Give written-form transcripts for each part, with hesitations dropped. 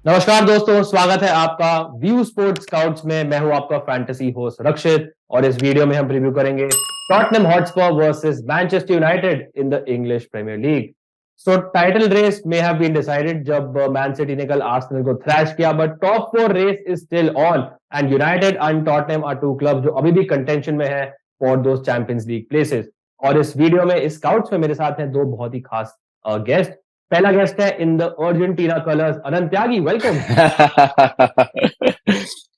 नमस्कार दोस्तों, स्वागत है आपका व्यू स्पोर्ट्स स्काउट्स में। मैं हूं आपका फैंटेसी होस्ट रक्षित और इस वीडियो में हम रिव्यू करेंगे Tottenham Hotspur versus Manchester United in the English Premier League. So title race may have been decided जब मैन सिटी ने कल आर्सेनल को थ्रैश किया, but top four race is still on and United and Tottenham are two club जो अभी भी contention में है for those Champions League places. और इस वीडियो में इस स्काउट्स में मेरे साथ हैं दो बहुत ही खास गेस्ट। पहला गेस्ट है in the Argentina colours, Anant Tyagi, welcome.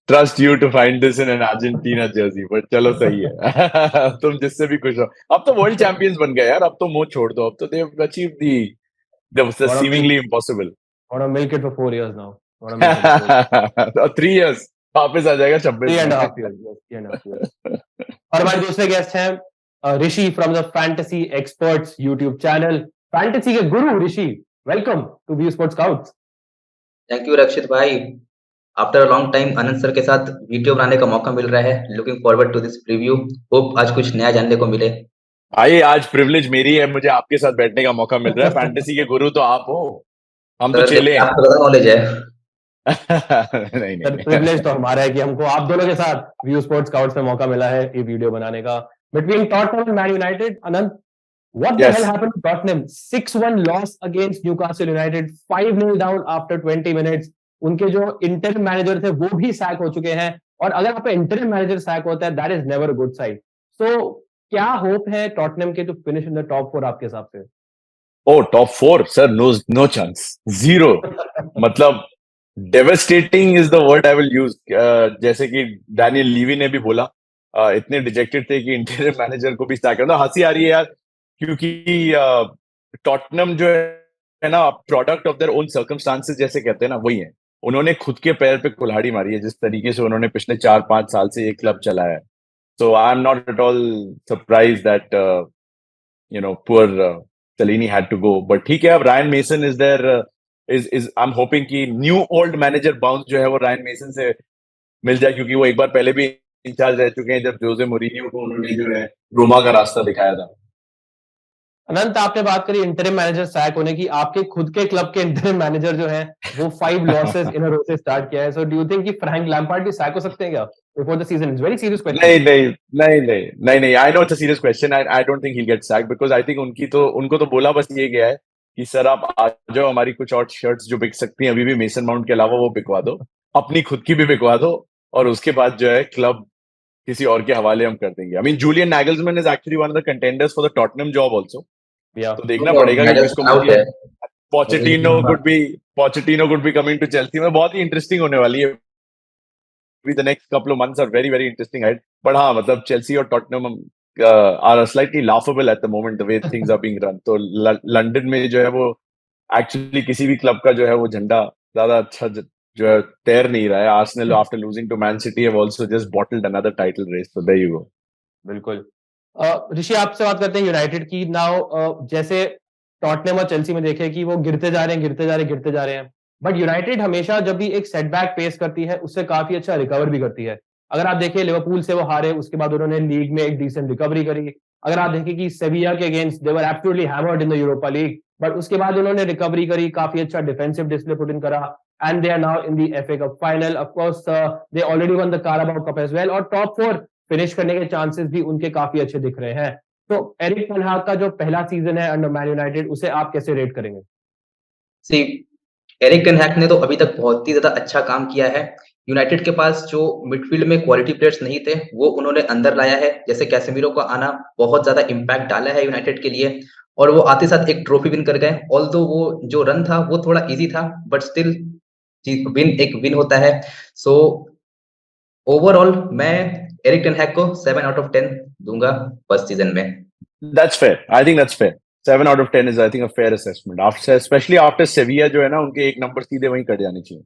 Trust you to find this in an Argentina jersey, but चलो सही है। तुम जिससे भी खुश हो। अब तो वर्ल्ड चैंपियंस बन गए यार, अब तो मोह छोड़ दो, अब तो they achieve the Wanna seemingly milk, impossible. wanna milk it for 4 years now. Wanna milk it for 4 years. 3 years वापस आ जाएगा 26 Three and में। a half years. Yes, 3.5 years. और हमारे दूसरे गेस्ट हैं Rishi from the fantasy experts YouTube channel, fantasy के गुरु Rishi. Welcome to view sports scouts. Thank you Rakshit भाई। After a long time Anand sir के साथ वीडियो बनाने का मौका मिल रहा है। Looking forward to this preview. Hope आज कुछ नया जानने को मिले। आइए, आज प्रिविलेज मेरी है, मुझे आपके साथ बैठने का मौका मिल रहा है। फैंटेसी के गुरु तो आप हो, हम तो सर चेले हैं। आपको ज्यादा नॉलेज है। नहीं नहीं सर, नहीं। प्रिविलेज तो हमारा है कि हमको आप दोनों के साथ व्यू स्पोर्ट्स स्काउट्स में मौका मिला है ये वीडियो बनाने का between Tottenham and man United. Anant, what the hell Yes. happened to Tottenham? 6-1 loss against Newcastle United, 5-0 down after 20 minutes. उनके जो इंटरिम मैनेजर थे वो भी सैक हो चुके हैं, और अगर आपका इंटरिम मैनेजर सैक होता है that is never a good sign. So क्या होप है टॉटनहम के to finish in the top four आपके हिसाब से? Oh, top four, sir, no chance, zero. मतलब devastating is the word I will use. जैसे कि डैनियल लीवी ने भी बोला, इतने डिजेक्टेड थे कि इंटीरियर मैनेजर को भी सैक करना। हंसी आ रही है यार, क्योंकि टॉटनम जो है ना, product of their own circumstances जैसे कहते हैं ना, वही है। उन्होंने खुद के पैर पे कुल्हाड़ी मारी है, जिस तरीके से उन्होंने पिछले 4-5 साल से ये क्लब चलाया है। So I'm not at all surprised that poor Salini had to go. But ठीक है, अब Ryan Mason is there. Is I'm hoping कि new old manager bounce जो है वो Ryan Mason से मिल जाए, क्योंकि वो एक बार पहले भी इंचार्ज रह चुके हैं, जब जोसे मोरिनियो को उन्होंने जो है रोमा का रास्ता दिखाया था। अनंत, आपने बात करी इंटरिम मैनेजर सैक होने की, आपके खुद के क्लब के इंटरिम मैनेजर जो है वो 5 लॉसेस इन अ रो से स्टार्ट किया है। सो डू यू थिंक कि फ्रैंक लैम्पार्ड भी सैक हो सकते हैं क्या before the season? It's very serious question. नहीं नहीं नहीं नहीं नहीं नहीं, I know it's a serious question. I don't think he get sack, because I think उनको तो बोला बस ये गया है कि सर आप आ जाओ, हमारी कुछ और शर्ट्स जो बिक सकती हैं अभी भी मेसन माउंट के अलावा, वो बिकवा दो, अपनी खुद की भी बिकवा दो, और उसके बाद जो है क्लब किसी और के हवाले हम कर देंगे। I mean Julian Nagelsmann is actually one of the contenders for the Tottenham job also. तो देखना पड़ेगा कि किसको मिलती है। Pochettino could be coming to Chelsea में, बहुत ही इंटरेस्टिंग होने वाली है। The next couple of months are very very interesting ahead. But हाँ, मतलब चेल्सी और Tottenham are slightly laughable at the moment the way things are being run. तो London में जो है वो एक्चुअली किसी भी क्लब का जो है वो झंडा ज्यादा अच्छा जो है तैर नहीं रहा है। Arsenal after losing to Man City have also just bottled another title race, so there you go. बिल्कुल। ऋषि, आपसे बात करते हैं यूनाइटेड की नाउ। जैसे टॉटनहम और चेल्सी में देखे कि वो गिरते जा रहे हैं, गिरते जा रहे हैं, गिरते जा रहे हैं, बट यूनाइटेड हमेशा जब भी एक सेटबैक फेस करती है उससे काफी अच्छा रिकवर भी करती है। अगर आप देखिए लिवरपूल से वो हारे, उसके बाद उन्होंने लीग में एक डिसेंट रिकवरी करी। अगर आप देखें कि सेविया के अगेंस्ट दे were absolutely hammered in the Europa league, but उसके बाद उन्होंने रिकवरी करी, काफी अच्छा डिफेंसिव डिस्प्ले पुट इन करा, and they are now in the FA cup final. Of course they already won the Carabao cup as well, और top four finish करने के चांसेस भी उनके काफी अच्छे दिख रहे हैं। तो एरिक टेन हाग का जो पहला सीजन है अंडर मैन यूनाइटेड, उसे आप कैसे रेट करेंगे? सी एरिक टेन हैग ने तो अभी तक बहुत ही ज्यादा अच्छा काम किया है। यूनाइटेड के पास जो मिडफील्ड में क्वालिटी प्लेयर्स नहीं थे वो उन्होंने अंदर लाया है। जैसे कैसेमीरो का आना बहुत ज्यादा इम्पैक्ट डाला है यूनाइटेड के लिए, और वो आते साथ एक ट्रॉफी विन कर गए। ऑल्दो वो जो रन था वो थोड़ा इजी था, बट स्टिल एक विन होता है। सो ओवरऑल मैं एरिक टेन हैग को 7 आउट ऑफ 10 दूंगा फर्स्ट सीजन में। That's fair. I think that's fair. 7 out of 10 is, I think, a fair assessment. After, especially after Sevilla जो है ना, उनके एक नंबर सीधे वहीं कट जाने चाहिए।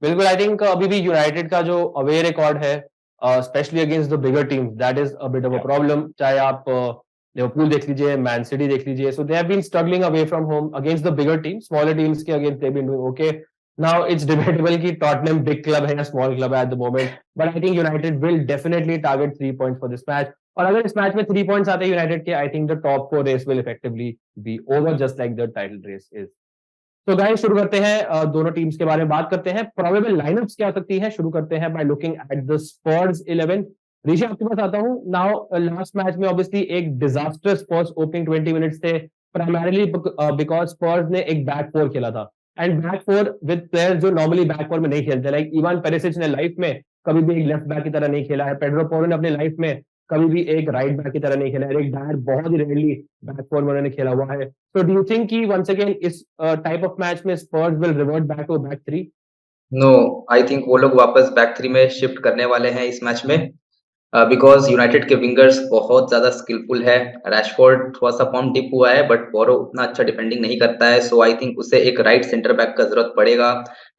बिल्कुल। आई थिंक अभी भी यूनाइटेड का जो अवे रिकॉर्ड है, specially against the bigger teams, that is a bit of a problem. चाहे आप लिवरपूल देख लीजिए, मैन सिटी देख लीजिए, so they have been struggling away from home against the bigger team. Smaller teams के अगेंस्ट they have been doing okay. Now it's debatable कि Tottenham big club है या स्मॉल क्लब है at the moment, but I think United will definitely target 3 points for this match. और अगर इस match में 3 पॉइंट्स आते हैं यूनाइटेड के, I think the top 4 race will effectively be over, just like the title race is. तो guys शुरू करते हैं, दोनों टीम्स के बारे में बात करते हैं। प्रोबेबल लाइनअप्स क्या हो सकती है, शुरू करते हैं बाय लुकिंग एट द स्पर्स 11। ऋषि आपके पास आता हूं नाउ। लास्ट मैच में ऑब्वियसली एक डिजास्टर स्पर्स ओपनिंग 20 मिनट्स थे, प्राइमरीली बिकॉज स्पर्स ने एक बैक फोर खेला था, and back four with players जो नॉर्मली बैक फोर में नहीं खेलते, लाइक इवान पेरिसिच ने लाइफ में कभी भी एक लेफ्ट बैक की तरह नहीं खेला है, पेड्रो पोरो ने अपने लाइफ में कभी भी एक राइट बैक की तरह नहीं खेला है, एरिक डायर बहुत ही रेयरली बैक फोर में उन्होंने खेला हुआ है। So do you think कि once again इस type of match में Spurs will revert back to back three? No, I think वो लोग वापस बैक थ्री में शिफ्ट करने वाले हैं इस मैच में, बिकॉज यूनाइटेड के विंगर्स बहुत ज्यादा स्किलफुल है। रैशफोर्ड थोड़ा सा फॉर्म डिप हुआ है, बट पोरो उतना अच्छा डिफेंडिंग नहीं करता है, सो आई थिंक उसे एक राइट सेंटर बैक का जरूरत पड़ेगा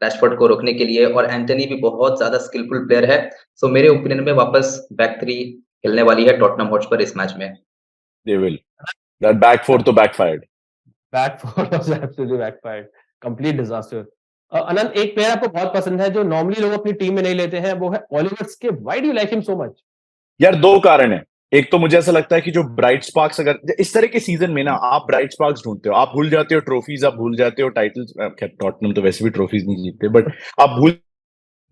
रैशफोर्ड को रोकने के लिए। और एंटनी भी बहुत ज्यादा स्किलफुल प्लेयर है, सो मेरे ओपिनियन में वापस बैक थ्री खेलने वाली है टॉटनहम हॉटस्पर इस मैच में। They will. That back four to backfired. Back four was absolutely backfired. Complete disaster. अनंत, एक प्लेयर आपको बहुत पसंद है जो नॉर्मली लोग अपनी टीम में नहीं लेते हैं, वो है Oliver skip. Why do you like him so much? यार दो कारण है। एक तो मुझे ऐसा लगता है कि जो ब्राइट स्पार्क्स, अगर इस तरह के सीजन में ना आप ब्राइट स्पार्क्स ढूंढते हो, आप भूल जाते हो ट्रॉफीज, आप भूल जाते हो टाइटल्स। टॉटनहम तो वैसे भी ट्रॉफीज नहीं जीतते, बट आप भूल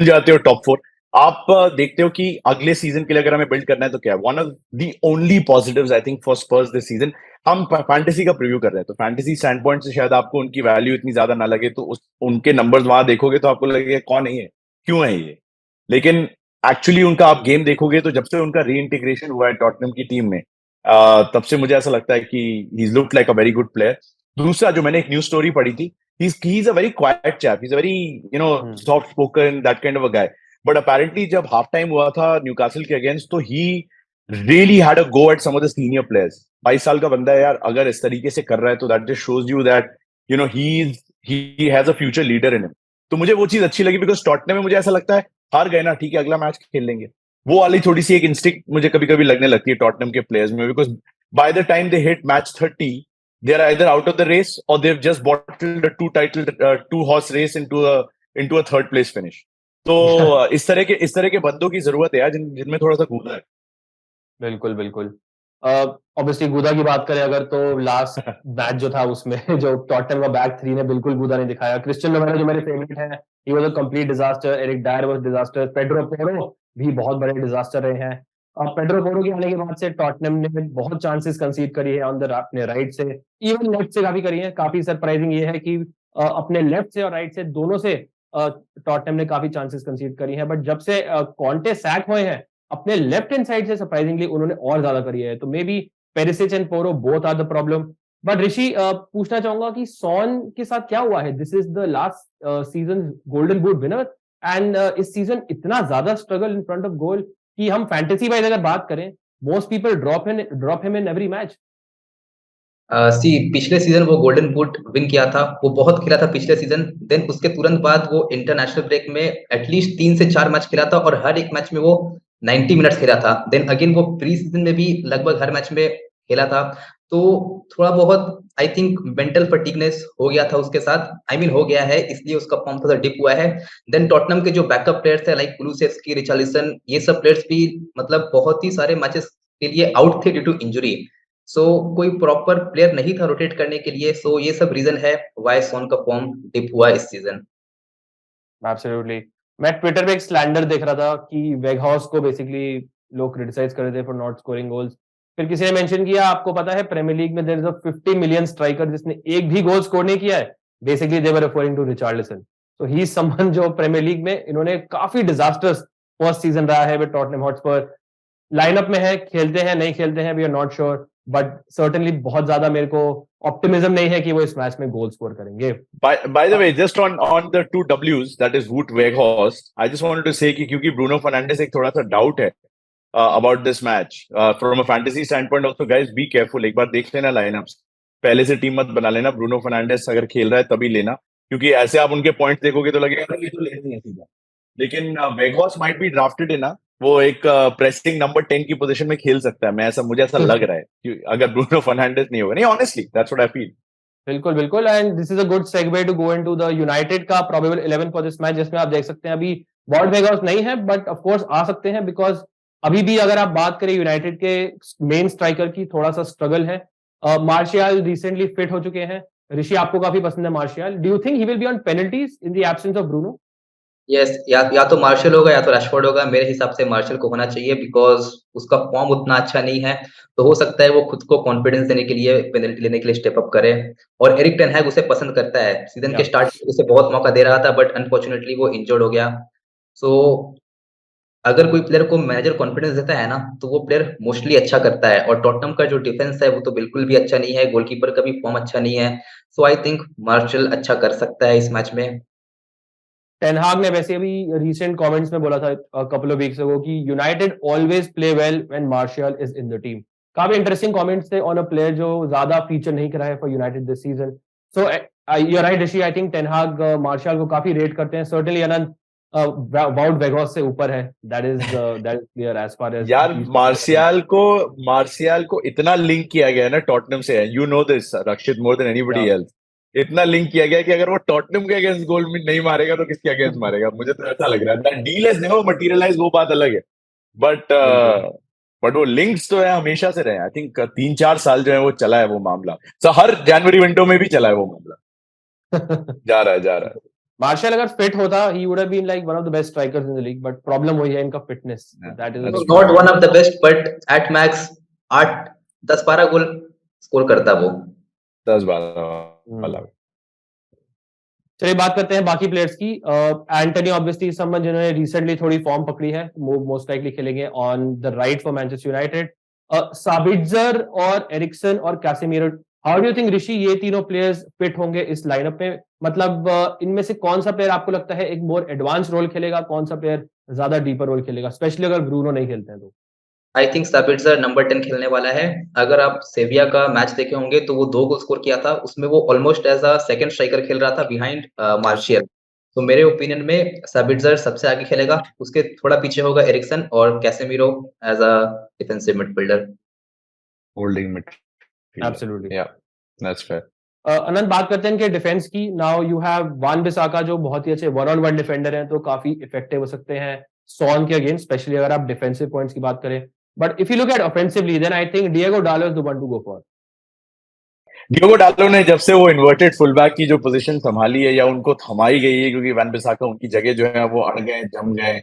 जाते हो टॉप फोर। आप देखते हो कि अगले सीजन के लिए अगर हमें बिल्ड करना है तो क्या है, one of the only positives I think for Spurs this season. हम फैंटेसी का प्रीव्यू कर रहे हैं, तो फैंटेसी स्टैंड पॉइंट से शायद आपको उनकी वैल्यू इतनी ज्यादा ना लगे, तो उनके नंबर्स वहां देखोगे तो आपको लगेगा कौन है ये, क्यों है ये। लेकिन एक्चुअली उनका आप गेम देखोगे तो जब से उनका री इंटीग्रेशन हुआ है टॉटनहम की टीम में, तब से मुझे ऐसा लगता है कि he looked like a very good player. दूसरा, जो मैंने एक न्यूज स्टोरी पढ़ी थी, he is a very quiet chap, he is a very soft spoken, that kind of a guy. But apparently जब हाफ टाइम हुआ था न्यूकासल के अगेंस्ट, तो he really had a go at some of the senior players. 22 साल का बंदा है यार, अगर इस तरीके से कर रहा है तो that just shows you that he has a future leader in him. तो मुझे वो चीज अच्छी लगी, बिकॉज टॉटनहम में मुझे ऐसा लगता है हार गए ना, ठीक है अगला मैच खेल लेंगे, वो वाली थोड़ी सी एक इंस्टिंक्ट मुझे कभी कभी लगने लगती है टॉटनहम के प्लेयर्स में, because by the time they hit match 30 they are either out of the race or they've just bottled a two horse race into a third place finish. तो इस तरह के बंदों की जरूरत है यार, जिनमें थोड़ा सा कूदा है। बिल्कुल बिल्कुल। ऑब्वियसली गूदा की बात करें अगर, तो लास्ट मैच जो था उसमें जो टॉटनहम का बैक थ्री ने बिल्कुल गूदा नहीं दिखाया। क्रिस्टियन लोवेरा जो मेरे फेवरेट है, he was a complete disaster, Eric Dier was disaster, Pedro Porro भी बहुत बड़े डिजास्टर रहे हैं। अब पेड्रो पोरो के आने के बाद से टॉटनहम ने बहुत चांसेस कंसीड करी है ऑन द अपने राइट से, इवन लेफ्ट से काफी करी है। काफी सरप्राइजिंग ये है कि अपने लेफ्ट से और राइट से दोनों से टॉटनहम ने काफी चांसेस कंसीड करी है, बट जब से कॉन्टे सैक हुए हैं अपने लेफ्ट हैंड साइड से सरप्राइजिंगली उन्होंने और ज्यादा करी है। तो may be Perisic and Porro both are the problem. But Rishi, पूछना चाहूंगा कि सॉन के साथ क्या हुआ है? This is the last season golden boot winner, and इस सीजन इतना ज्यादा struggle in front of goal कि हम फैंटेसी वाइज अगर बात करें, most people drop him in every match. See पिछले सीजन वो गोल्डन बूट विन किया था, वो बहुत खेला था पिछले सीजन। देन उसके तुरंत बाद वो इंटरनेशनल ब्रेक में एटलीस्ट 3 से 4 मैच खेला था और हर एक मैच में वो 90 मिनट्स खेला था। देन अगेन वो प्री सीजन में भी लगभग हर मैच में खेला था। तो थोड़ा बहुत आई थिंक मेंटल फटीगनेस हो गया था उसके साथ, आई मीन हो गया है, इसलिए उसका फॉर्म थोड़ा डिप हुआ है। देन टॉटनहम के जो बैकअप प्लेयर्स थे लाइक कुलुसेव्स्की, रिचार्लिसन, ये सब प्लेयर्स भी मतलब बहुत ही सारे मैचेस के लिए आउट थे ड्यू टू इंजरी। सो कोई प्रॉपर प्लेयर नहीं था रोटेट करने के लिए, सो ये सब रीजन है व्हाई सोन का फॉर्म डिप हुआ इस सीजन। एब्सोल्युटली। मैं ट्विटर पे एक स्लैंडर देख रहा था कि वेगहाउस को बेसिकली लोग क्रिटिसाइज कर रहे थे फॉर नॉट स्कोरिंग गोल्स। फिर किसी ने मेंशन किया, आपको पता है प्रीमियर लीग में there is a 50 million striker जिसने एक भी गोल स्कोर नहीं किया है। Basically they were referring to Richarlison. तो ही इज समवन जो प्रीमियर लीग में इन्होंने काफी डिजास्टर्स फर्स्ट सीजन रहा है विद टॉटनहम हॉटस्पर। लाइनअप में है, खेलते हैं नहीं खेलते हैं, we are not sure, but certainly बहुत ज्यादा मेरे को ऑप्टिमिज्म नहीं है कि वो इस मैच में गोल स्कोर करेंगे। By the way, just on the two W's, that is Wout Weghorst, I just wanted to say कि क्योंकि ब्रूनो फर्नांडिस एक थोड़ा सा डाउट है about this match, from a fantasy standpoint also, guys be careful, एक बार देख लेना line-ups, पहले से टीम मत बना लेना। ब्रूनो फर्नांडिस अगर खेल रहा है तभी लेना, क्योंकि ऐसे आप उनके पॉइंट देखोगे तो लगेगा ये तो लेनी है सीधा। लेकिन वेगहॉर्स्ट माइट बी ड्राफ्टेड इन, वो एक प्रेसिंग नंबर 10 की पोजीशन में खेल सकता है, मुझे ऐसा लग रहा है कि अगर ब्रूनो फर्नांडिस नहीं होगा। नहीं, honestly that's what I feel. बिल्कुल बिल्कुल, and this is a good segue to go into the United का प्रोबेबल 11 फॉर दिस मैच, जिसमें आप देख सकते हैं अभी वॉल्ट वेगहाउस नहीं है, बट ऑफ कोर्स आ सकते हैं, बिकॉज अभी भी अगर आप बात करें यूनाइटेड के मेन स्ट्राइकर की, थोड़ा सा स्ट्रगल है। मार्शियल रिसेंटली फिट हो चुके हैं, ऋषि आपको काफी पसंद है martial, do you think he will be on penalties in the absence of Bruno? Yes, या तो मार्शल होगा या तो रैशफोर्ड होगा। मेरे हिसाब से मार्शल को होना चाहिए बिकॉज़ उसका फॉर्म उतना अच्छा नहीं है। तो हो सकता है वो खुद को कॉन्फिडेंस देने के लिए पेनल्टी लेने के लिए स्टेप अप करे और एरिक टेन हैग उसे पसंद करता है। सीज़न के या स्टार्ट में उसे बहुत मौका दे रहा था बट अनफॉर्चुनेटली वो इंजर्ड हो गया। सो अगर कोई प्लेयर को मैनेजर कॉन्फिडेंस देता है ना, तो वो प्लेयर मोस्टली अच्छा करता है और टॉटनहम का जो डिफेंस है वो तो बिल्कुल भी अच्छा नहीं है, गोलकीपर का भी फॉर्म अच्छा नहीं है। सो आई थिंक मार्शल अच्छा कर सकता है इस मैच में। टेन हाग ने वैसे अभी रिसेंट कमेंट्स में बोला था कपल ऑफ वीक्स अगो कि United always play well when Martial is in the team. काफी इंटरेस्टिंग कमेंट्स थे ऑन अ प्लेयर जो ज्यादा फीचर नहीं करा है for United this season. So you are right Rishi, I think Ten Hag Martial को काफी रेट करते हैं। सर्टेनली अनंत वाउट वेगोस से ऊपर है, that is clear as far as यार मार्शियल को इतना लिंक किया गया है ना टॉटनहम से, you know this Rakshit more than anybody else. इतना लिंक किया गया कि अगर वो टॉटनहम के अगेंस्ट गोल में नहीं मारेगा तो किसके अगेंस्ट मारेगा? मुझे तो ऐसा लग रहा है that deal is never materialise, वो बात अलग है। बट वो लिंक्स तो है, हमेशा से रहे। आई थिंक 3-4 साल जो है वो चला है वो मामला। सो हर जनवरी विंडो में भी चला है वो मामला। जा रहा है। मार्शल अगर फिट होता he would have been like one of the best strikers in the league, but problem वही है इनका fitness, that is a That's big true. Not one of the best but at max 8 10-12 goal score करता वो। 10-12 वाला। चलिए बात करते हैं बाकी प्लेयर्स की। एंटनी ऑब्वियसली समवन जिन्होंने रिसेंटली थोड़ी फॉर्म पकड़ी है, मोस्ट लाइकली खेलेंगे on the right for Manchester United. Sabitzer और एरिक्सन और Casemiro, how do you think Rishi ये तीनों प्लेयर्स फिट होंगे इस लाइनअप में? मतलब इनमें से कौन सा प्लेयर आपको लगता है एक मोर एडवांस रोल खेलेगा, कौन सा प्लेयर ज्यादा डीपर रोल खेलेगा, स्पेशली अगर ब्रूनो नहीं खेलते हैं तो? आई थिंक साबित्जर नंबर 10 खेलने वाला है। अगर आप सेविया का मैच देखे होंगे तो वो 2 गोल स्कोर किया था। उसमें वो almost as a second striker खेल रहा था बिहाइंड मार्शियल। तो मेरे ओपिनियन में साबित्जर सबसे आगे खेलेगा। उसके थोड़ा पीछे होगा एरिक्सन और Casemiro as a defensive midfielder. Holding midfielder. Absolutely. या दैट्स फेयर। अनंत बात करते हैं इनके डिफेंस की। नाउ यू हैव वान बिसाका जो बहुत ही अच्छे वन ऑन वन डिफेंडर हैं, तो काफी इफेक्टिव हो सकते हैं सॉन के अगेंस्ट, स्पेशली अगर आप डिफेंसिव पॉइंट्स की बात करें। But if you look at offensively then I think Diogo Dalot is the one to go for. Diogo Dalot ने जब से वो इन्वर्टेड फुलबैक की जो पोजीशन संभाली है या उनको थमाई गई है, क्योंकि वैन बिसाका उनकी जगह जो है वो अड़ गए, जम गए,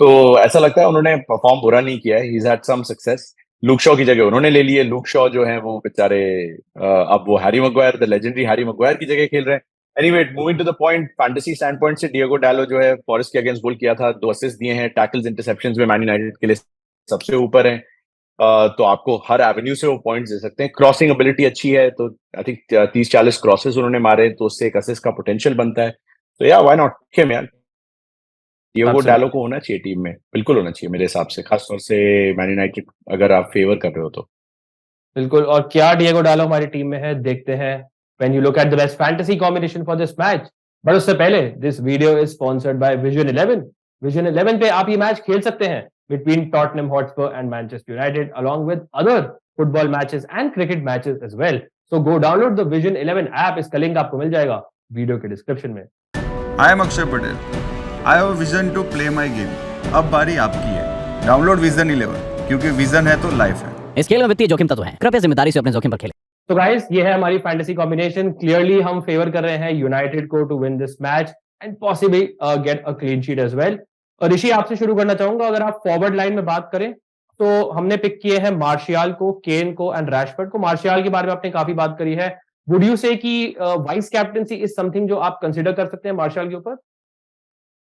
तो ऐसा लगता है उन्होंने परफॉर्म बुरा नहीं किया है। He's had some success. Luke Shaw की जगह उन्होंने ले ली है। लूक शॉ जो है वो बेचारे अब वो Harry Maguire, the legendary Harry Maguire की जगह खेल रहे हैं। Anyway, moving to the point, fantasy standpoint से डियोगो डालो जो है फॉरेस्ट के अगेंस्ट गोल किया था, 2 असिस्ट दिए हैं, टैकल्स इंटरसेप्शंस में मैन यूनाइटेड के लिए सबसे ऊपर है। तो आपको हर एवेन्यू से वो पॉइंट्स दे सकते हैं। क्रॉसिंग एबिलिटी अच्छी है, तो आई थिंक 30-40 क्रॉसेस उन्होंने मारे, तो उससे एक असिस्ट का पोटेंशियल बनता है। तो या व्हाई नॉट हिम यार। डियोगो डालो को होना चाहिए टीम में, बिल्कुल होना चाहिए मेरे हिसाब से, खासतौर से मैन यूनाइटेड अगर आप फेवर कर रहे हो तो। बिल्कुल, और क्या डिएगो डालो हमारी टीम में है देखते हैं when you look at the best fantasy combination for this match. But उससे पहले this video is sponsored by Vision 11। Vision 11 पे आप ये मैच खेल सकते हैं between Tottenham Hotspur and Manchester United along with other football matches and cricket matches as well. So go download the Vision 11 app, इसका लिंक आपको मिल जाएगा वीडियो के डिस्क्रिप्शन में। I am Akshay Patel. I have Vision to play my game. अब बारी आपकी है। डाउनलोड विजन 11, क्योंकि विजन है तो लाइफ है। इस खेल में वित्तीय जोखिम तत्व है, कृपया जिम्मेदारी से अपने जोखिम पर खेलें। तो गाइस ये है हमारी फैंटेसी कॉम्बिनेशन। क्लियरली हम फेवर कर रहे हैं यूनाइटेड को to win this match and possibly get a clean sheet as well. और ऋषि आपसे शुरू करना चाहूंगा, अगर आप फॉरवर्ड लाइन में बात करें तो हमने पिक किए हैं मार्शियल को, केन को एंड रैशफोर्ड को। मार्शियल के बारे में आपने काफी बात करी है, वुड यू से कि वाइस कैप्टनसी इज समथिंग जो आप कंसीडर कर सकते हैं मार्शियल के ऊपर?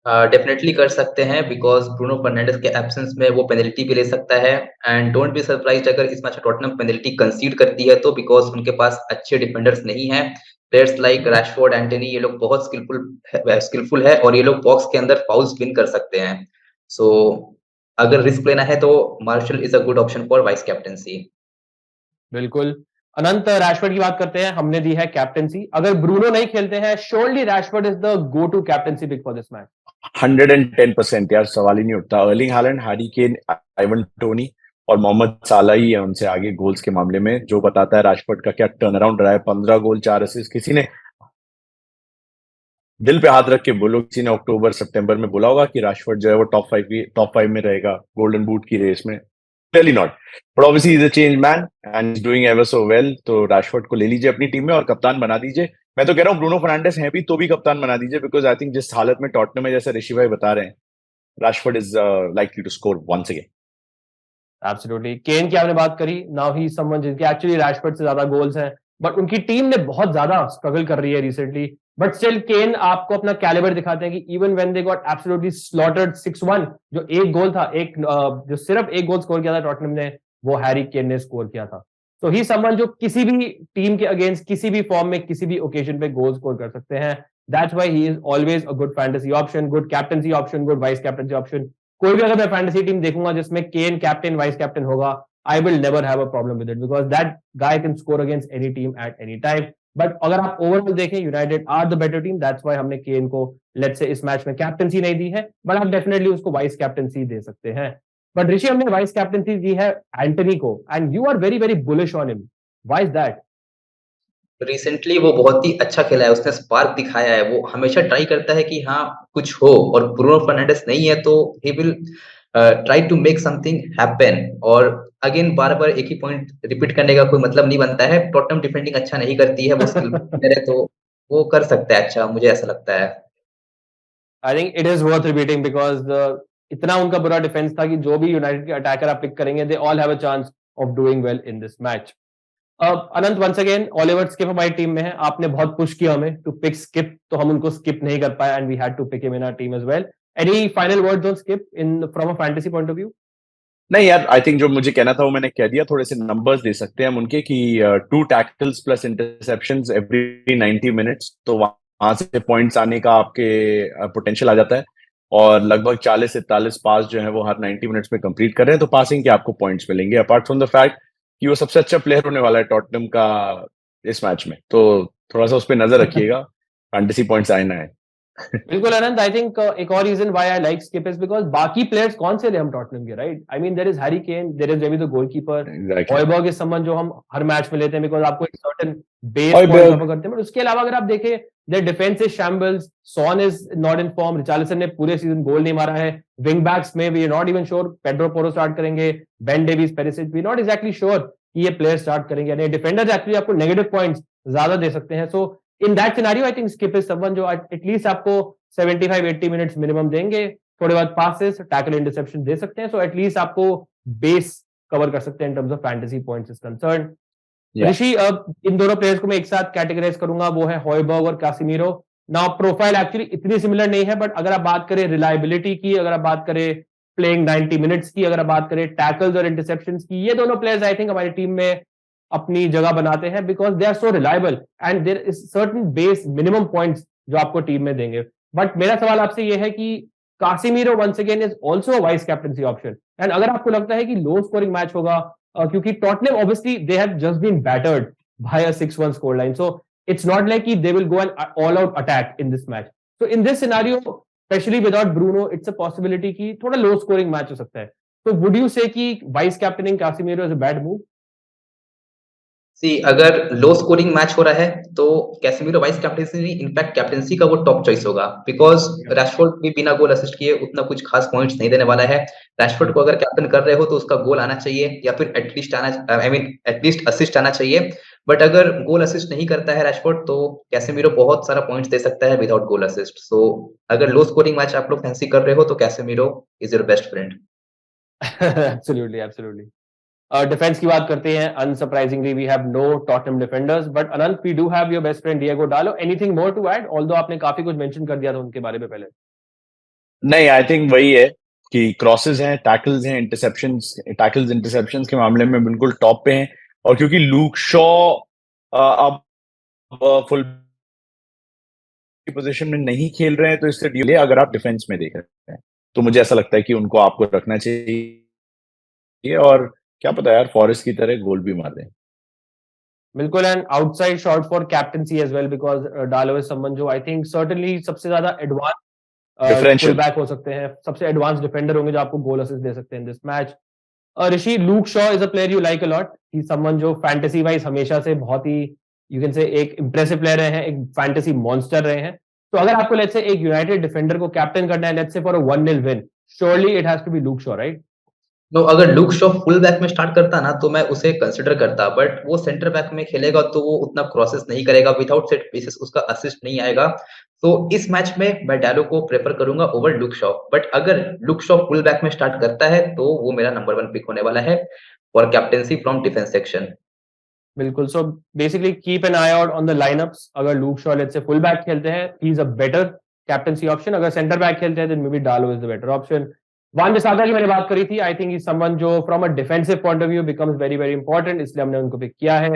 डेफिनेटली कर सकते हैं बिकॉज़ ब्रूनो फर्नांडिस के एब्सेंस में वो पेनल्टी भी ले सकता है एंड डोंट बी सरप्राइज्ड अगर इस मैच में टॉटनहम पेनल्टी कंसीड करती है तो बिकॉज़ उनके पास अच्छे डिफेंडर्स नहीं हैं। प्लेयर्स लाइक रैशफोर्ड, एंटनी, ये लोग बहुत स्किलफुल है और ये लोग बॉक्स के अंदर फाउल्स विन कर सकते हैं। सो अगर रिस्क लेना है तो Martial is a good option for vice captaincy. बिल्कुल। अनंत रैशफोर्ड की बात करते हैं, हमने दी है कैप्टनसी। अगर ब्रूनो नहीं खेलते हैं, surely Rashford is the go to captaincy pick for this match. 110% यार, सवाल ही नहीं उठता। Erling Haaland, Harry Kane, Ivan Toney और मोहम्मद साला ही है उनसे आगे गोल्स के मामले में, जो बताता है राशफोर्ड का क्या टर्न अराउंड रहा है। 15 गोल 4 असिस्ट। किसी ने दिल पे हाथ रख के बोलो, किसी ने अक्टूबर सितंबर में बोला होगा कि राशफोर्ड जो है वो टॉप 5 में रहेगा गोल्डन बूट की रेस में? clearly not. But obviously he's a changed man and he's doing ever so well. तो रैशफोर्ड को ले लीजिए अपनी टीम में और कप्तान बना दीजिए. मैं तो कह रहा हूँ ब्रूनो फर्नांडिस है भी तो भी कप्तान बना दीजिए, बिकॉज आई थिंक जिस हालत में टॉटनहम में, जैसे ऋषि भाई बता रहे हैं, Rashford is likely to score once again. Absolutely. Kane की आपने बात करी. नाउ ही समवन जिनके एक्चुअली रैशफोर्ड से ज्यादा गोल्स हैं, बट उनकी टीम ने बहुत ज्यादा स्ट्रगल कर रही है रिसेंटली. बट स्टिल केन आपको अपना कैलिबर दिखाते हैं कि even when they got absolutely slaughtered 6-1, जो एक गोल था, जो सिर्फ एक गोल स्कोर किया था टॉटनहम ने, वो हैरी केन ने स्कोर किया था. तो ही समवन जो किसी भी टीम के अगेंस्ट किसी भी फॉर्म में किसी भी ओकेजन पे गोल स्कोर कर सकते हैं. That's why he is always a good fantasy option, good captaincy option, good vice captaincy option. कोई भी अगर मैं फैंटेसी टीम देखूंगा जिसमें केन कैप्टन वाइस कैप्टन होगा, I will never have a problem with it, because that guy can score against any team at any time. But अगर आप overall देखें, United are the better team. That's why हमने Kane को let's say इस match में captaincy नहीं दी है, but आप डेफिनेटली उसको वाइस कैप्टनसी दे सकते हैं. बट ऋषि, हमने वाइस कैप्टनसी दी है एंटनी को, and you are very very bullish on him. Why is that? Recently वो बहुत ही अच्छा खेला है, उसने स्पार्क दिखाया है, वो हमेशा ट्राई करता है कि हाँ कुछ हो, और ब्रूनो फर्नांडिस नहीं है तो he will try to make something happen. और अगेन बार बार एक ही पॉइंट रिपीट करने का कोई मतलब नहीं बनता है. टॉटनहम डिफेंडिंग अच्छा नहीं करती है, वो स्किल प्लेयर है, तो वो कर सकता है अच्छा, मुझे ऐसा लगता है. I think it is worth repeating because इतना उनका बुरा डिफेंस था कि जो भी यूनाइटेड के अटैकर आप पिक करेंगे, they all have a chance of doing well in this match. Anant, once again Oliver Skipp हमारी टीम में है. आपने बहुत पुश किया हमें टू पिक स्किप, तो हम उनको स्किप नहीं कर पाए, and we had to pick him in our team as well. Any final words on Skipp in from a fantasy point of view? नहीं यार, आई थिंक जो मुझे कहना था वो मैंने कह दिया. थोड़े से नंबर्स दे सकते हैं हम उनके कि 2 tackles plus interceptions every 90 minutes, तो वहां से पॉइंट्स आने का आपके पोटेंशियल आ जाता है. और लगभग 40 से 43 पास जो है वो हर 90 मिनट्स में कंप्लीट कर रहे हैं, तो पासिंग के आपको पॉइंट्स मिलेंगे. अपार्ट फ्रॉम द फैक्ट कि वो सबसे अच्छा प्लेयर होने वाला है टॉटनहम का इस मैच में, तो थोड़ा सा उस पर नजर रखिएगा. फैंटेसी पॉइंट्स आए ना है. बिल्कुल आनंद. आई थिंक एक और reason why I like Skipp is because बाकी प्लेयर्स कौन से थे हम टॉटनहम के, right? I mean there is Harry Kane, there is Jamie the goalkeeper, Exactly. Hojbjerg is someone जो हम हर मैच में लेते हैं बिकॉज आपको एक certain base Hojbjerg. Point cover करते हैं. बट उसके अलावा अगर आप देखें, their defence is shambles. Son is not in form. Richarlison ने पूरे सीजन गोल नहीं मारा है. विंग बैक्स में we are not even sure Pedro Porro start करेंगे, Ben Davies, Perisic, we not exactly sure कि ये प्लेयर स्टार्ट करेंगे. यानी डिफेंडर्स एक्चुअली आपको नेगेटिव पॉइंट्स ज्यादा दे सकते हैं. So in that scenario I think skip is someone जो एटलीस्ट आपको 75-80 मिनट्स मिनिमम देंगे. थोड़े बाद पासेस, टैकल, इंटरसेप्शन दे सकते हैं. सो एटलीस्ट आपको बेस कवर कर सकते हैं in terms of fantasy points is concern. Yeah. ऋषि, अब इन दोनों प्लेयर्स को मैं एक साथ कैटेगराइज करूंगा, वो है हॉयबर्ग और कासिमीरो. नाउ प्रोफाइल एक्चुअली इतनी सिमिलर नहीं है, बट अगर आप बात करें रिलायबिलिटी की, अगर आप बात करें प्लेइंग 90 मिनट्स की, अगर आप बात करें टैकल्स और इंटरसेप्शंस की, ये दोनों प्लेयर्स आई थिंक हमारी टीम में अपनी जगह बनाते हैं because they are so reliable and there is certain base minimum points जो आपको टीम में देंगे. बट मेरा सवाल आपसे ये है कि Casemiro once again is also a vice captaincy option, and अगर आपको लगता है कि लो स्कोरिंग मैच होगा, क्योंकि Tottenham obviously they have just been battered by a 6-1 score line, so it's not like they will go an all-out attack in this match. So in this scenario, especially without Bruno, it's a possibility कि थोड़ा low scoring match हो सकता है. So would you say कि vice captaining Casemiro is a bad move? अगर low scoring match हो रहा है तो कैसेमीरो वाइस कैप्टनसी नहीं, इनफैक्ट कैप्टनसी का वो टॉप चॉइस होगा, बिकॉज रैशफोर्ड भी बिना गोल असिस्ट किए उतना कुछ खास पॉइंट्स नहीं देने वाला है. रैशफोर्ड को अगर कैप्टन कर रहे हो तो उसका गोल आना चाहिए, या फिर एटलीस्ट असिस्ट आना चाहिए. बट अगर गोल असिस्ट नहीं करता है रैशफोर्ड, तो कैसेमीरो बहुत सारा पॉइंट्स दे सकता है विदाउट गोल असिस्ट. सो अगर लो स्कोरिंग मैच आप लोग फैंसी कर रहे हो तो Casemiro is your best friend. Absolutely. Defence की बात करते हैं. Unsurprisingly we have no Tottenham defenders, but Anant, we do have your best friend Diogo Dalot. Anything more to add? Although आपने काफी कुछ मेंशन कर दिया था उनके बारे में पहले. नहीं, आई थिंक वही है कि क्रॉसेस हैं, टैकल्स हैं, इंटरसेप्शंस के मामले में बिल्कुल टॉप पे हैं. और क्योंकि लूक शॉ अब फुल पोजीशन में नहीं खेल रहे हैं, तो इससे डिले अगर आप डिफेंस में देख रहे हैं तो मुझे ऐसा लगता है कि उनको आपको रखना चाहिए, और क्या पता यार फॉरेस्ट की तरह गोल भी मार दें. बिल्कुल. And outside shot for captaincy as well, because Dalot is someone जो आई थिंक सर्टेनली सबसे ज्यादा एडवांस फुल बैक हो सकते हैं, सबसे एडवांस डिफेंडर होंगे जो आपको गोल असिस्ट दे सकते हैं इन this match. Rishi, Luke Shaw is a player you like a lot. He someone जो फैंटेसी वाइज हमेशा से बहुत ही यू कैन से एक इंप्रेसिव प्लेयर रहे हैं, एक फैंटेसी मॉन्स्टर रहे हैं. तो अगर आपको लेट्स से एक यूनाइटेड डिफेंडर को कैप्टन करना है, let's say for a 1-0 win, surely it has to be Luke Shaw, right? No, अगर लुक शॉ फुल बैक में स्टार्ट करता ना तो मैं उसे कंसिडर करता, बट वो सेंटर बैक में खेलेगा तो वो उतना क्रॉसेस नहीं करेगा, विदाउट सेट पीसेस उसका असिस्ट नहीं आएगा। तो इस मैच में मैं डालो को प्रेफर करूंगा ओवर लुक शॉ, बट अगर लुक शॉ फुल बैक में स्टार्ट करता है तो वो मेरा नंबर 1 पिक होने वाला है for captaincy from defence section. बिल्कुल। So basically keep an eye out on the lineups. अगर Luke Shaw let's say full back खेलते हैं, he is a better captaincy option. अगर सेंटर बैक खेलते हैं, then may be Dalot is the better option. Wan Bissaka की मैंने बात करी थी, आई थिंक इज समवन जो from a defensive point of view becomes very very important, इसलिए हमने उनको पिक किया है।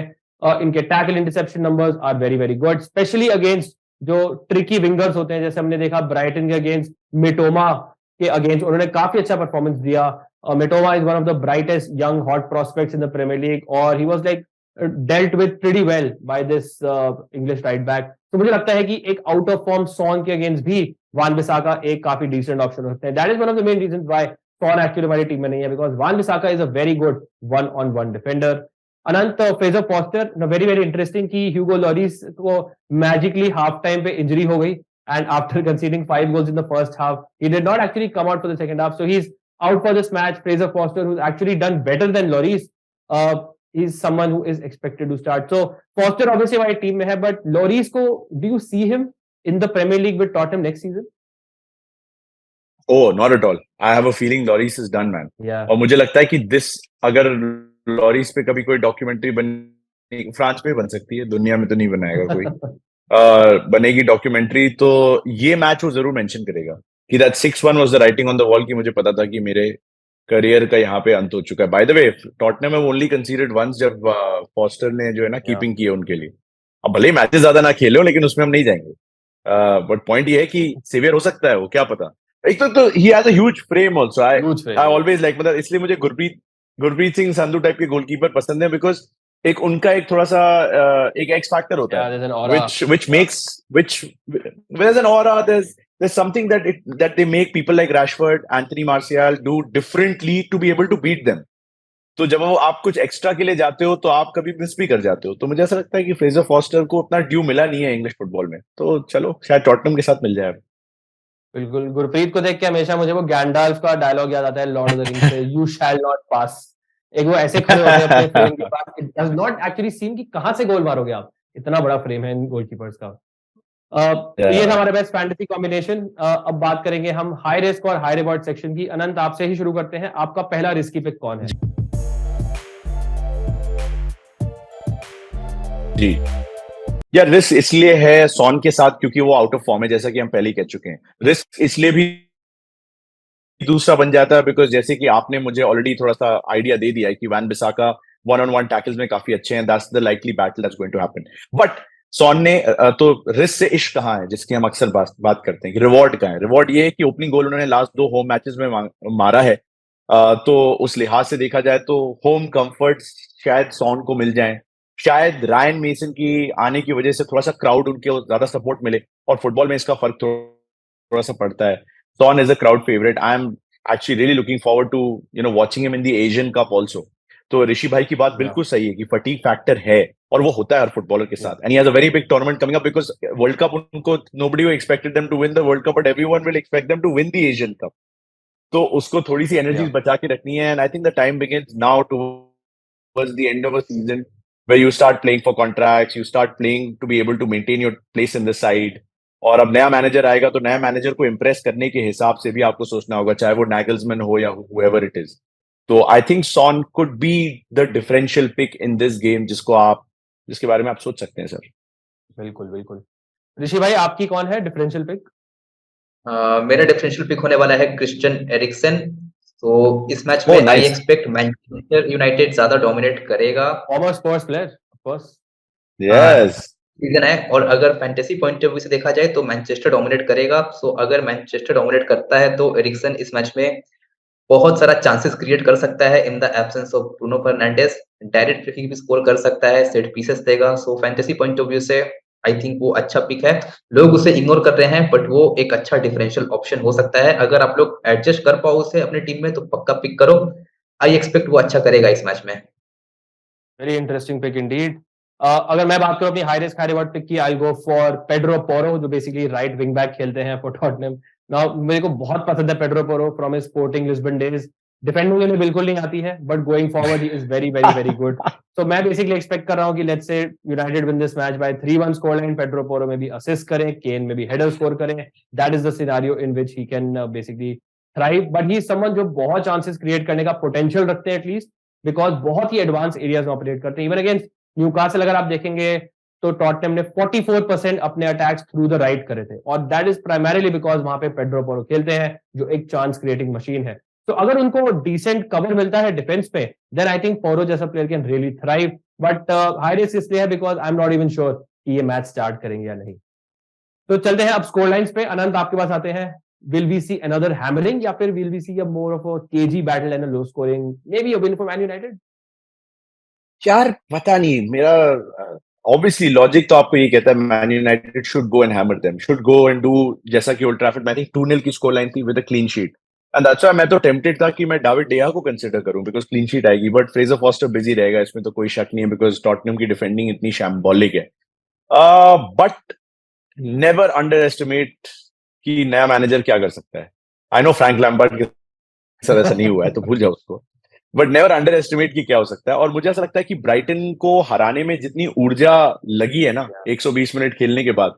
इनके tackle interception numbers are very very good, especially against जो ट्रिकी विंगर्स होते हैं, जैसे हमने देखा ब्राइटन के अगेंस्ट मिटोमा के अगेंस्ट उन्होंने काफी अच्छा परफॉर्मेंस दिया। Mitoma is one of the brightest young hot prospects in the Premier League, और he was like dealt with pretty well by this English right back. तो मुझे लगता है कि एक आउट ऑफ फॉर्म सॉन के अगेंस्ट भी वान बिसाका एक काफी डिसेंट ऑप्शन होते हैं। That is one of the main reasons why Son actually हमारी टीम में नहीं है, because Wan Bissaka is a very good one on one defender. Anant Fraser Forster, very very interesting कि Hugo Lloris को magically half time पे injury हो गई, and after conceding 5 goals in the first half, he did not actually come out for the second half, so he's out for this match. Fraser Foster, who's actually done better than Lloris, is someone who is expected to start. So Foster obviously हमारी team में है, but Lloris को do you see him in the Premier League with Tottenham next season? Oh, not at all. I have a feeling Lloris is done, man. Yeah. और मुझे लगता है कि अगर लॉरिस पे कभी कोई डॉक्यूमेंट्री फ्रांस में बन सकती है, दुनिया में तो नहीं बनाएगा कोई। बनेगी डॉक्यूमेंट्री तो ये मैच वो जरूर मेंशन करेगा कि that 6-1 was the writing on the wall, कि मुझे पता था कि मेरे करियर का यहाँ पे अंत हो चुका है। बाय द वे, टॉटनहम में ओनली कंसीडर्ड वंस जब फॉस्टर ने जो है ना कीपिंग की है उनके लिए। अब भले ही मैचेस ज्यादा ना खेले हो, लेकिन उसमें हम नहीं जाएंगे। बट पॉइंट ये है कि सीवियर हो सकता है वो, क्या पता। एक तो he has a huge frame also. I always like, मतलब इसलिए मुझे गुरप्रीत सिंह संधू टाइप के गोलकीपर पसंद है, बिकॉज एक उनका एक थोड़ा सा एक एक्स फैक्टर होता है, which makes there's an aura, there's something that they make people like Rashford, Anthony Martial do differently to be able to beat them. तो जब वो आप कुछ एक्स्ट्रा के लिए जाते हो तो आप कभी मिस भी कर जाते हो। तो मुझे ऐसा लगता है कि फ्रेजर फॉस्टर को उतना ड्यू मिला नहीं है इंग्लिश फुटबॉल में, तो चलो शायद टॉटनहम के साथ मिल जाए। बिल्कुल, गुरप्रीत को देख के हमेशा मुझे वो गैंडाल्फ का डायलॉग याद आता है लॉर्ड ऑफ द रिंग्स से, यू शैल नॉट पास। एक वो ऐसे खड़े होते हैं अपने फ्रेम के पास, इट डज नॉट एक्चुअली सीम कि कहां से गोल मारोगे आप, इतना बड़ा फ्रेम है इन गोलकीपर्स का। तो ये था हमारा बेस्ट फैंटेसी कॉम्बिनेशन। अब बात करेंगे हम हाई रिस्क और हाई रिवॉर्ड सेक्शन की। अनंत, आपसे ही शुरू करते हैं, आपका पहला रिस्की पिक कौन है? जी यार, रिस्क इसलिए है सॉन के साथ क्योंकि वो आउट ऑफ फॉर्म है, जैसा कि हम पहले ही कह चुके हैं। रिस्क इसलिए भी दूसरा बन जाता है बिकॉज जैसे कि आपने मुझे ऑलरेडी थोड़ा सा आइडिया दे दिया है कि वैन बिसाका 1-on-1 टैकल्स में काफी अच्छे हैं, that's the likely battle that's going to happen. But Son ने तो रिस्क से इश्क कहाँ है, जिसकी हम अक्सर बात करते हैं कि रिवॉर्ड कहाँ है। रिवॉर्ड ये है कि ओपनिंग गोल उन्होंने लास्ट 2 होम मैचेस में मारा है, तो उस लिहाज से देखा जाए तो होम कंफर्ट शायद सॉन को मिल जाए। शायद रायन मेसन की आने की वजह से थोड़ा सा क्राउड उनके ज्यादा सपोर्ट मिले, और फुटबॉल में इसका फर्क थोड़ा सा पड़ता है। Son is a crowd favorite. I'm actually really looking forward to watching him in the Asian Cup also. तो ऋषि भाई की बात बिल्कुल सही है कि फटीग फैक्टर है, और वो होता है हर फुटबॉलर के साथ। And he has a very big tournament coming up because World Cup उनको nobody expected them to win the World Cup, but everyone will expect them to win the Asian Cup. तो उसको थोड़ी सी energy बचा के रखनी है, and I think the time begins now towards the end of a season where you start playing for contracts, you start playing to be able to maintain your place in the side. और अब नया manager आएगा तो नया manager को impress करने के हिसाब से भी आपको सोचना होगा, चाहे वो नैगल्समैन हो या whoever it is. तो I think Son could be the differential pick in this game, जिसके बारे में आप सोच सकते हैं सर। बिल्कुल बिल्कुल। ऋषि भाई, आपकी कौन है डिफरेंशियल पिक? मेरा डिफरेंशियल पिक होने वाला है क्रिश्चियन एरिक्सन। तो इस मैच में आई एक्सपेक्ट मैनचेस्टर यूनाइटेड ज्यादा डोमिनेट करेगा। Farmer Spurs player, of course. Yes, season है, और अगर फैंटेसी पॉइंट ऑफ व्यू से देखा जाए तो मैनचेस्टर डोमिनेट करेगा। सो अगर मैनचेस्टर डोमिनेट करता है तो एरिक्सन इस मैच में बहुत सारा चांसेस क्रिएट कर सकता है in the absence of Bruno Fernandes. Direct free kick भी स्कोर कर सकता है, सेट पीसेस देगा। So fantasy point of view से आई थिंक वो अच्छा पिक है। लोग उसे इग्नोर कर रहे हैं, बट वो एक अच्छा डिफरेंशियल ऑप्शन हो सकता है। अगर आप लोग एडजस्ट कर पाओ उसे अपनी टीम में तो पक्का पिक करो। आई एक्सपेक्ट वो अच्छा करेगा इस मैच में। Very interesting pick indeed. अगर मैं बात करूं अपनी high risk high reward pick की, I go for Pedro Porro, जो बेसिकली राइट विंग बैक खेलते हैं फॉर टॉटनहम। नाउ मेरे को बहुत पसंद है Pedro Porro from his sporting Lisbon days. Defending उन्हें बिल्कुल नहीं आती है, but going forward he is very very very good. तो मैं बेसिकली एक्सपेक्ट कर रहा हूँ कि let's say United win this match by 3-1 score line, Pedro Porro में भी असिस्ट करें, केन में भी हेडर स्कोर करें, that is the scenario in which he can basically thrive. But he someone जो बहुत चांसेस क्रिएट करने का पोटेंशियल रखते हैं एटलीस्ट, बिकॉज बहुत ही एडवांस एरियाज में ऑपरेट करते हैं। इवन अगेंस्ट न्यूकासल अगर आप देखेंगे तो टॉटनहम ने 44% अपने अटैक्स थ्रू द राइट करे थे, और दैट इज प्राइमरीली बिकॉज वहां पे पेड्रो पोरो खेलते हैं जो एक चांस क्रिएटिंग मशीन है। तो अगर उनको डिसेंट कवर मिलता है डिफेंस पे, देन आई थिंक पोरो जैसा player can really thrive. But high risk इसलिए है because I am not even sure कि ये मैच स्टार्ट करेंगे या नहीं। तो चलते हैं अब स्कोर लाइन्स पे। अनंत, आपके पास आते हैं। Will we see another hammering या फिर will we see a more of a cagey battle and a low scoring, maybe a win for Man United? यार पता नहीं, मेरा ऑब्वियसली लॉजिक तो आपको ये कहता है man United should go and hammer them, should go and do जैसा कि ओल्ड ट्रैफर्ड में आई थिंक 2-0 की स्कोर लाइन थी with a clean sheet, and that's why मैं तो टेम्पटेड था कि मैं डेविड डेया को कंसीडर करूं बिकॉज क्लीन शीट आएगी, बट फ्रेजर फॉस्टर बिजी रहेगा, इसमें तो कोई शक नहीं है बिकॉज टॉटनहम की डिफेंडिंग इतनी शैम्बॉलिक है। बट नेवर अंडर एस्टिमेट कि नया मैनेजर क्या कर सकता है। आई नो फ्रैंक लैम्पार्ड के साथ ऐसा नहीं हुआ है तो भूल जाओ उसको, बट नेवर अंडर एस्टिमेट की क्या हो सकता है। और मुझे ऐसा लगता है कि ब्राइटन को हराने में जितनी ऊर्जा लगी है ना 120 मिनट खेलने के बाद,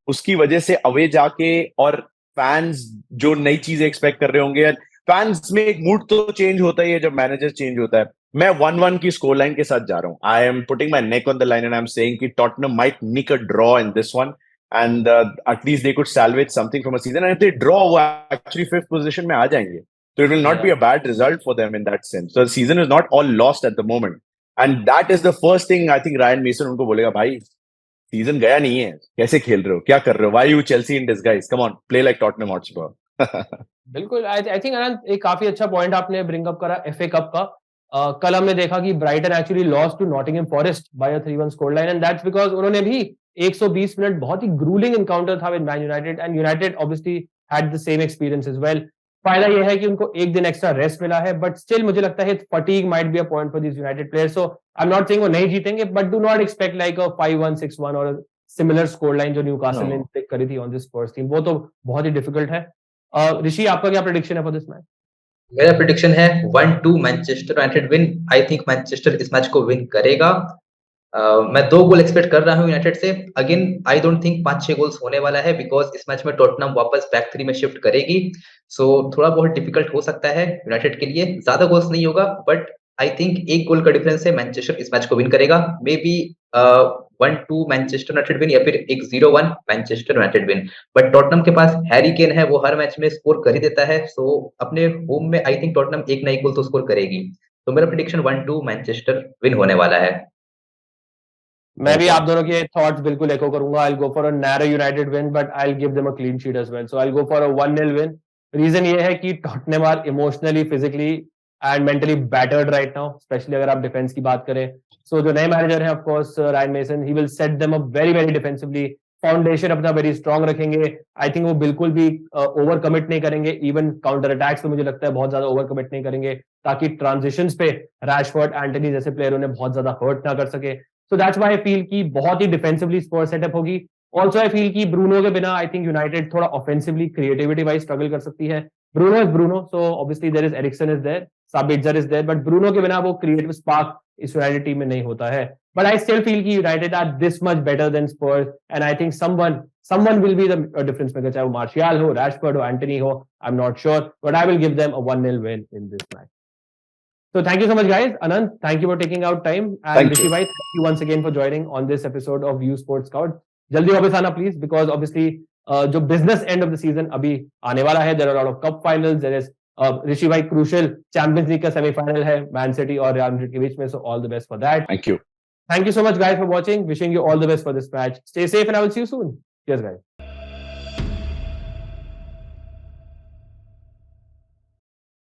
उसकी वजह से अवे जाके और फैंस जो नई चीजें एक्सपेक्ट कर रहे होंगे, फैंस में एक मूड तो चेंज होता ही है जब मैनेजर चेंज होता है। मैं 1-1 की स्कोर लाइन के साथ जा रहा हूं। I am putting my neck on the line and I am saying कि Tottenham might nick a draw in this one and at least they could salvage something from a season, and if they draw वो actually 5th position में आ जाएंगे, so it will not be a bad result for them in that sense. So the season is not all lost at the moment, and that is the first thing I think Ryan Mason उनको बोलेगा, भाई season गया नहीं है, कैसे खेल रहे हो, क्या कर रहे हो, why you Chelsea in disguise, come on play like Tottenham Hotspur. बिल्कुल, आई थिंक अनंत एक काफी अच्छा पॉइंट आपने ब्रिंग अप करा एफए कप का। कल हमने देखा कि Brighton actually lost to Nottingham Forest by a 3-1 score line, and that's because उन्होंने भी 120 मिनट बहुत ही ग्रूलिंग एनकाउंटर था with Man United, and United obviously had the same experience as well. फायदा यह है कि उनको एक दिन एक्स्ट्रा रेस्ट मिला है, बट स्टिल मुझे लगता है fatigue might be a point for this United players. So I am not saying वो नहीं जीतेंगे, but do not expect like अ 5-1 6-1 और सिमिलर स्कोर लाइन जो न्यूकासल ने पिक करी थी ऑन दिस फर्स्ट टीम, वो तो बहुत ही डिफिकल्ट है। ऋषि, आपका क्या प्रेडिक्शन है फॉर दिस मैच? मेरा प्रेडिक्शन है 1-2 Manchester United win. I think Manchester इस मैच को विन करेगा। मैं 2 गोल एक्सपेक्ट कर रहा हूँ यूनाइटेड से। Again I don't think 5-6 goals होने वाला है बिकॉज इस मैच में टॉटनहम वापस बैक 3 में शिफ्ट करेगी, सो थोड़ा बहुत डिफिकल्ट हो सकता है यूनाइटेड के लिए। ज्यादा गोल्स नहीं होगा, बट आई थिंक 1 गोल का डिफरेंस से मैनचेस्टर इस मैच को विन करेगा। May be 1-2 Manchester United win या फिर एक 0-1 Manchester United win. But Tottenham के पास हैरी केन है, वो हर मैच में स्कोर कर ही देता है, सो अपने होम में आई थिंक टॉटनहम एक ना एक गोल तो स्कोर करेगी। तो मेरा प्रेडिक्शन 1-2 मैनचेस्टर विन होने वाला है। मैं भी आप दोनों के थॉट्स बिल्कुल एको करूंगा। I will go for a narrow United win, but I will give them a clean sheet as well. So I will go for a 1-0 win. Reason ये है कि Tottenham are emotionally, physically and mentally battered right now, especially अगर आप defence की बात करें। सो जो नए मैनेजर हैं of course Ryan mason, he will set them up very very defensively, foundation अपना वेरी स्ट्रांग रखेंगे। आई थिंक वो बिल्कुल भी ओवर कमिट नहीं करेंगे, इवन काउंटर अटैक्स पे मुझे लगता है बहुत ज्यादा ओवर कमिट नहीं करेंगे, ताकि ट्रांजिशंस पे रैशफोर्ड, एंटनी जैसे प्लेयर उन्हें बहुत ज्यादा हर्ट ना कर सके। So that's why I feel कि बहुत ही डिफेंसिवली स्कोर सेटअप होगी। Also I feel कि ब्रूनो के बिना आई थिंक यूनाइटेड थोड़ा ऑफेंसिवली क्रिएटिविटी वाइज स्ट्रगल कर सकती है। Bruno is Bruno, so obviously there is Eriksen is there, Sabitzer is there, but Bruno के बिना वो क्रिएटिव स्पार्क इस यूनाइटेड टीम में नहीं होता है। बट आई स्टिल फील कि United are this much better than Spurs, and I think someone will be the difference maker, चाहे वो मार्शियल हो, रैशफोर्ड हो, एंटनी हो, I am not sure, but I will give them a 1-0 win in this match. So thank you so much, guys. Anand, thank you for taking out time. And Rishi bhai, thank you once again for joining on this episode of View Sports Scout. जल्दी वापस आना please, because obviously जो business end of the season अभी आने वाला है, there are lot of cup finals, there is Rishi भाई crucial Champions League का सेमीफाइनल है मैन सिटी और रियल मैड्रिड के बीच में, so all the best for that. Thank you. Thank you so much, guys, for watching. Wishing you all the best for this match. Stay safe and I will see you soon. Cheers, guys.